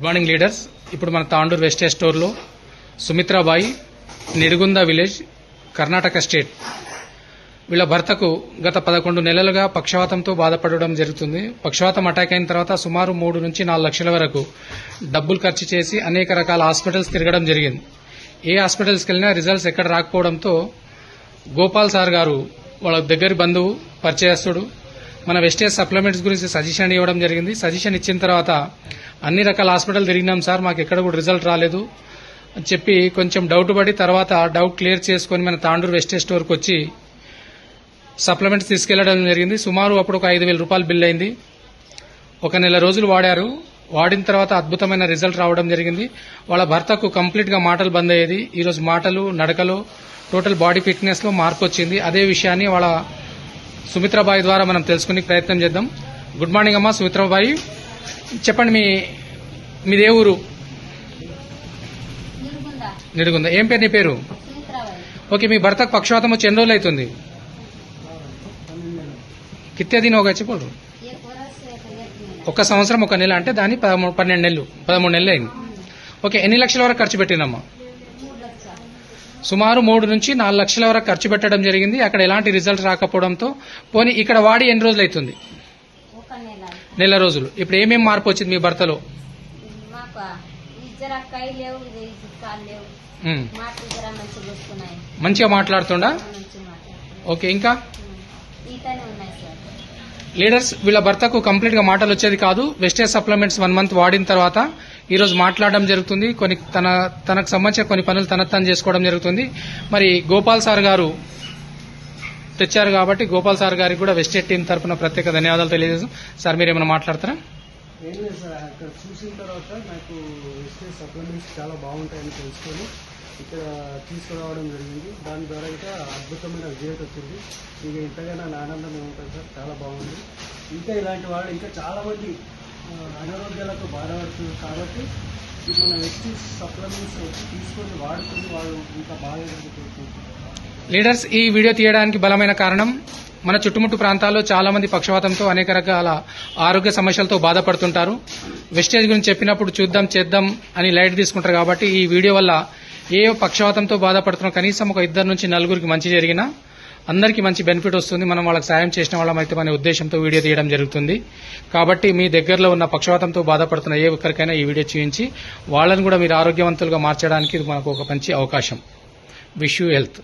Morning leaders. ఇప్పుడు మన Tandur wastage స్టోర్లో సుమిత్రాబాయి, నిడుగుంద విలేజ్, కర్ణాటక స్టేట్. వీళ్ళ భర్తకు గత 11 నెలలుగా పక్షవాతంతో బాధపడడం జరుగుతుంది. పక్షవాతం అటాక్ అయిన తర్వాత సుమారు 3 నుంచి 4 లక్షల వరకు డబ్బులు ఖర్చు చేసి అనేక రకాల హాస్పిటల్స్ తిరగడం జరిగింది. ఏ హాస్పిటల్స్కి వెళ్ళినా రిజల్ట్స్ ఎక్కడ రాకపోవడంతో గోపాల్ సార్ గారు వాళ్ళ దగ్గరి బంధువు, పరిచయస్తుడు, మన వెస్టేజ్ సప్లిమెంట్స్ గురించి సజెషన్ ఇవ్వడం జరిగింది. సజెషన్ ఇచ్చిన తర్వాత అన్ని రకాల హాస్పిటల్ తిరిగినాం సార్, మాకు ఎక్కడ కూడా రిజల్ట్ రాలేదు అని చెప్పి కొంచెం డౌట్ పడి తర్వాత డౌట్ క్లియర్ చేసుకుని మన తాండూరు వెస్టేజ్ స్టోర్కి వచ్చి సప్లిమెంట్స్ తీసుకెళ్లడం జరిగింది. సుమారు అప్పుడు ఒక 5,000 రూపాయలు బిల్ అయింది. 1 నెల రోజులు వాడారు. వాడిన తర్వాత అద్భుతమైన రిజల్ట్ రావడం జరిగింది. వాళ్ళ భర్తకు కంప్లీట్ గా మాటలు బంద్ అయ్యేది. ఈరోజు మాటలు, నడకలో, టోటల్ బాడీ ఫిట్నెస్ లో మార్పు వచ్చింది. అదే విషయాన్ని వాళ్ళ సుమిత్రాబాయి ద్వారా మనం తెలుసుకునే ప్రయత్నం చేద్దాం. గుడ్ మార్నింగ్ అమ్మా సుమిత్రాబాయి, చెప్పండి మీదే ఊరు? నిడుగుంద. ఏం పేరు నీ పేరు? ఓకే, మీ భర్తకు పక్షవాతం వచ్చి ఎన్ని రోజులు అవుతుంది? కిత్తే దిన ఒక చెప్పరు 1 సంవత్సరం 1 నెల, అంటే దాని 13 నెలలు అయింది. ఓకే, ఎన్ని లక్షల వరకు ఖర్చు పెట్టినమ్మా? సుమారు 3 నుంచి 4 లక్షల వరకు ఖర్చు పెట్టడం జరిగింది. అక్కడ ఎలాంటి రిజల్ట్ రాకపోవడంతో పోనీ ఇక్కడ వాడి ఎన్ని రోజులు అవుతుంది? 1 నెల రోజులు. ఇప్పుడు ఏమేమి మార్పు వచ్చింది మీ భర్తలో? మంచిగా మాట్లాడుతుండా? ఓకే, ఇంకా లీడర్స్, వీళ్ళ భర్తకు కంప్లీట్ గా మాటలు వచ్చేది కాదు. వెస్టేజ్ సప్లిమెంట్స్ 1 మంత్ వాడిన తర్వాత ఈ రోజు మాట్లాడడం జరుగుతుంది. తనకు సంబంధించిన కొన్ని పనులు తను చేసుకోవడం జరుగుతుంది. మరి గోపాల్ సార్ గారు తెచ్చారు కాబట్టి గోపాల్ సార్ గారికి కూడా వెస్టేజ్ టీం తరఫున ప్రత్యేక ధన్యవాదాలు తెలియజేస్తాం. సార్, మీరు ఏమైనా మాట్లాడతారా? ఏం లేదు సార్, అక్కడ చూసిన తర్వాత నాకు వెస్టేజ్ సప్లిమెంట్స్ చాలా బాగుంటాయని తెలుసుకొని ఇక్కడ తీసుకురావడం జరిగింది. దాని ద్వారా ఇంకా అద్భుతమైన విజయం వచ్చింది. ఇక ఇంతగానో ఆనందం ఉంటుంది సార్, చాలా బాగుంది. ఇంకా ఇలాంటి వాళ్ళు ఇంకా చాలా మంది అనారోగ్యాలతో బాధపడుతుంది కాబట్టి మన వెస్టేజ్ సప్లిమెంట్స్ తీసుకొని వాడుకుని వాళ్ళు ఇంకా బాగా కోరుకుంటున్నారు. లీడర్స్, ఈ వీడియో తీయడానికి బలమైన కారణం మన చుట్టుముట్టు ప్రాంతాల్లో చాలా మంది పక్షవాతంతో అనేక రకాల ఆరోగ్య సమస్యలతో బాధపడుతుంటారు. వెస్టేజ్ గురించి చెప్పినప్పుడు చూద్దాం చేద్దాం అని లైట్ తీసుకుంటారు. కాబట్టి ఈ వీడియో వల్ల ఏ పక్షవాతంతో బాధపడుతున్న కనీసం ఒక 2 నుంచి 4 మంచి జరిగినా అందరికీ మంచి బెనిఫిట్ వస్తుంది. మనం వాళ్ళకి సాయం చేసిన వాళ్ళమైతే అనే ఉద్దేశంతో వీడియో తీయడం జరుగుతుంది. కాబట్టి మీ దగ్గరలో ఉన్న పక్షవాతంతో బాధపడుతున్న ఏ ఒక్కరికైనా ఈ వీడియో చూపించి వాళ్ళని కూడా మీరు ఆరోగ్యవంతులుగా మార్చడానికి ఇది మనకు ఒక మంచి అవకాశం. Wish you health.